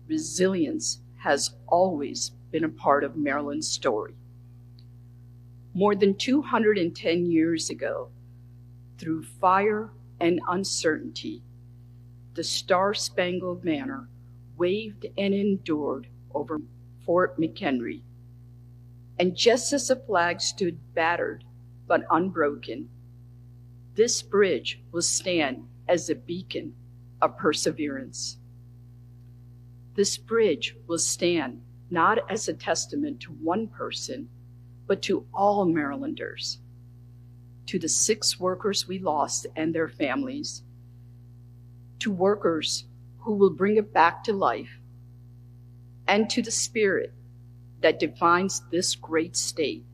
resilience has always been a part of Maryland's story. More than 210 years ago, through fire and uncertainty, the Star-Spangled Banner waved and endured over Fort McHenry. And just as the flag stood battered but unbroken, this bridge will stand as a beacon of perseverance. This bridge will stand not as a testament to one person, but to all Marylanders, to the 6 workers we lost and their families, to workers who will bring it back to life, and to the spirit that defines this great state,